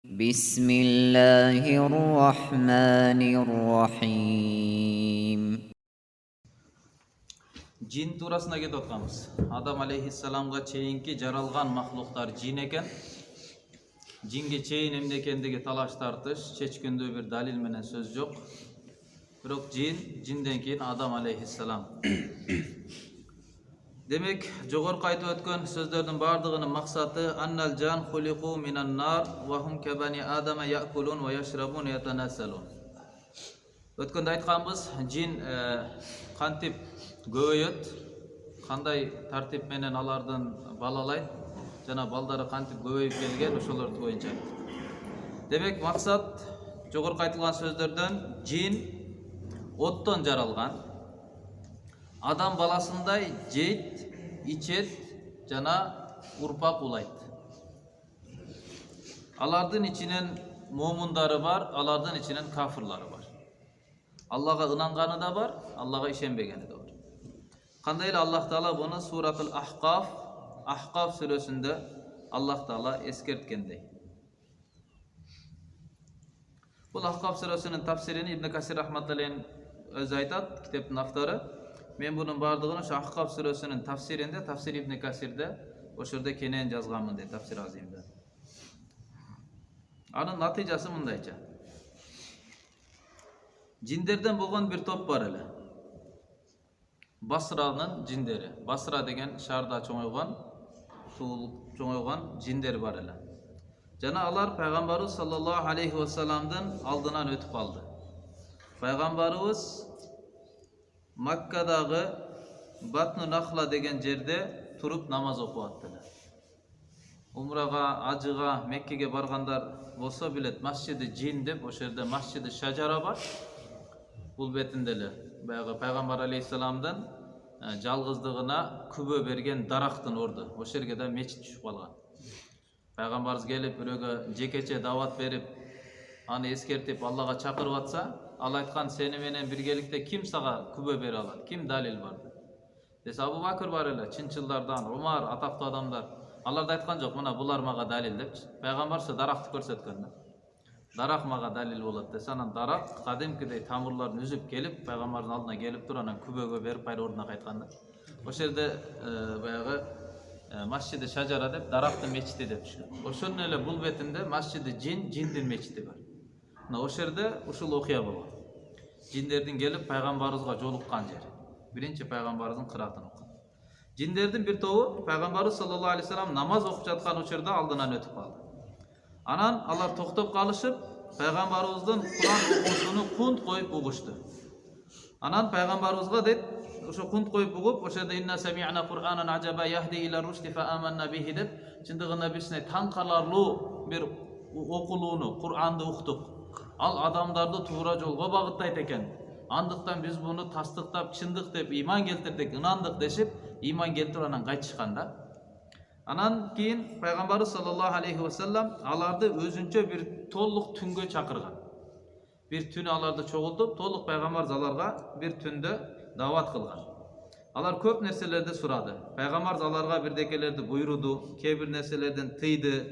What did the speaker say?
Bismillahirrahmanirrahim. Jin турасына кетіп отқанбыз. Адам алейхиссаламға чейинки жаралған мақлуқтар жин екен. Жинге чейин эмне экендиги талаш тартыш, чечкендүү бир далил менен сөз жок. Бирок жинден кийин Адам алейхиссалам. Демек, жогорку айтып өткөн сөздөрдүн бардыгынын максаты аннал жан хулиqu минан нар ва хум кабани адама яакулун ва яшрабун ятанасалун. Өткөндө айтканбыз, жин кантип көбөйөт, кандай тартип менен алардын балалайт, жана балдары кантип көбөйүп келген, ошолорду боюнча айттык. Демек, максат жогорку айтылган сөздөрдөн жин оттон жаралган, адам баласындай жейт, ичет жана урпак улайт. Алардын ичинен момундары бар, алардын ичинен кафырлары бар. Аллага ынанганы да бар, Аллага ишенбегени да бар. Кандай эле Аллах Таала буну Суратул Ахкаф сүрөсүндө Аллах Таала эскерткендей. Бул Ахкаф сүрөсүнүн тафсирини Ибн Касир рахматуллахи өзү айтат, китептин автору. Мен bunun бардыгын ошо Ахкаф сүрөсүнүн тафсиринде, тафсир Ибн Касирде, ошордо кенен жазганмын дейт, тафсир азимде. Анын натыйжасы мындайча. Жиндерден болгон бир топ бар эле. Басранын жиндери. Басра деген шаарда чоңойгон жиндер бар эле. Жана алар пайгамбарыбыз саллаллаху алейхи ва салламдын алдынан өтүп калды. Пайгамбарыбыз Маккадагы Батну Нахла деген жерде туруп намаз окуп аттылар. Умрага, ажыга, Меккеге баргандар болсо билет, Масжиди Жин деп, ошол жерде Масжиди Шажара бар. Бул бетинде эле баягы пайгамбар алейхиссаламдын жалгыздыгына күбө берген дарактын орду. Ошол жерге да мечит түшүп калган. Пайгамбарыбыз келип бирөөгө жекече дават берип, аны эскертип Аллага чакырып атса, ал айткан сени менен биргеликте ким сага күбө бере алат, ким далил бар десе, Абу Бакыр бар эле, чынчылдардан, Умар, атактуу адамдар. Алар да айткан жок, мына булар мага далил депчи. Пайгамбар ошо даракты көрсөткөн да. Дарак мага далил болот десе, анан дарак кадимкидей тамырларын үзүп келип, пайгамбардын алдына келип туруп, анан күбөгө берип кайра ордуна кайткан да. Ошол жерде баягы Масжиди Шажара деп, дарактын мечити деп түшкөн. Ошонун эле бул бетинде Масжиди Жин, жиндин мечити бар. Мына ошол жерде ушул окуя болгон. Жиндердин келип пайгамбарыбызга жолуккан жер. Биринчи пайгамбарыбыздын кыраатын окуган. Жиндердин бир тобу пайгамбарыбыз саллаллаху алейхи салам намаз окуп жаткан учурда алдынан өтүп калды. Анан алар токтоп калышып, пайгамбарыбыздын Куран окуусуну кунт коюп угушту. Анан пайгамбарыбызга дейт, ошо кунт коюп угуп, ошо жерде инна сами'на Кур'анан ажаба яхди ила рушди фа аманна бихи деп, чындыгында бизне таң каларлуу бир окулууну, Кур'анды уктук. Ал адамдарды туура жолго багыттайт экен. Андыктан биз буну тастыктап, чындык деп иман келтирдик, ынандык дешип, иман келтирип анан кайтышкан да. Анан кийин пайгамбарыбыз саллаллаху алейхи ва саллам аларды өзүнчө бир толук түнгө чакырган. Бир түнү аларды чогултуп, толук пайгамбарыбыз аларга бир түндө дават кылган. Алар көп нерселерди сурады. Пайгамбарыбыз аларга бирдекелерди буйруду, кээ бир нерселерден тыйды.